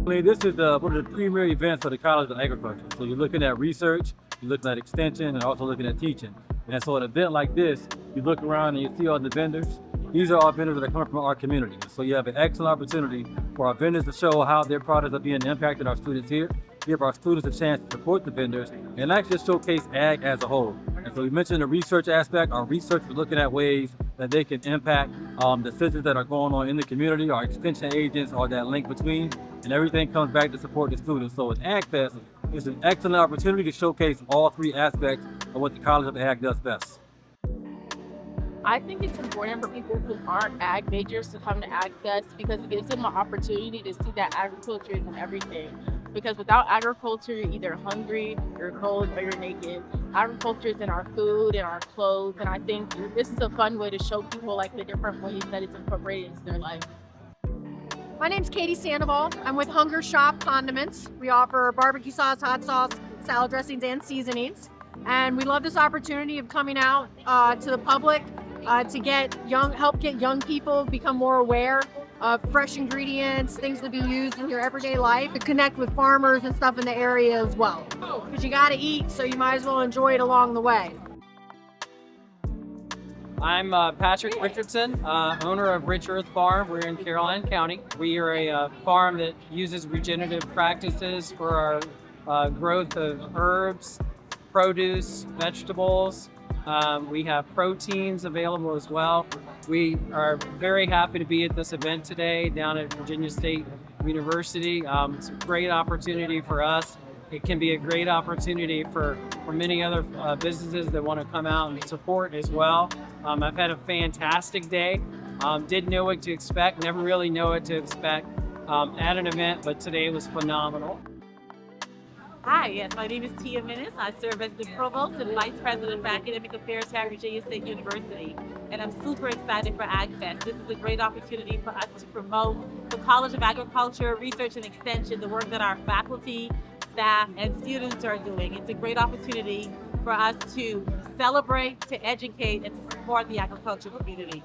This is one of the premier events for the College of Agriculture. So you're looking at research, you're looking at extension, and also looking at teaching. And so an event like this, you look around and you see all the vendors. These are all vendors that are coming from our community. So you have an excellent opportunity for our vendors to show how their products are being impacted our students here, give our students a chance to support the vendors, and actually showcase ag as a whole. And so we mentioned the research aspect. Our research is looking at ways that they can impact decisions that are going on in the community. Our extension agents are that link between, and everything comes back to support the students. So at AgFest, it's an excellent opportunity to showcase all three aspects of what the College of Ag does best. I think it's important for people who aren't ag majors to come to AgFest because it gives them an opportunity to see that agriculture is in everything. Because without agriculture, you're either hungry, you're cold, or you're naked. Agriculture is in our food and our clothes, and I think this is a fun way to show people like the different ways that it's incorporated into their life. My name's Katie Sandoval. I'm with Hunger Shop Condiments. We offer barbecue sauce, hot sauce, salad dressings, and seasonings. And we love this opportunity of coming out to the public to help get young people become more aware of fresh ingredients, things that be used in your everyday life, and connect with farmers and stuff in the area as well. Because you gotta eat, so you might as well enjoy it along the way. I'm Patrick Richardson, owner of Rich Earth Farm. We're in Caroline County. We are a farm that uses regenerative practices for our growth of herbs, produce, vegetables. We have proteins available as well. We are very happy to be at this event today down at Virginia State University. It's a great opportunity for us. It can be a great opportunity for many other businesses that want to come out and support as well. I've had a fantastic day. Didn't know what to expect, never really know what to expect at an event, but today was phenomenal. Hi, yes, my name is Tia Minnis. I serve as the Provost and Vice President for Academic Affairs at Virginia State University. And I'm super excited for AgFest. This is a great opportunity for us to promote the College of Agriculture, Research and Extension, the work that our faculty, staff, and students are doing. It's a great opportunity for us to celebrate, to educate, and to support the agriculture community.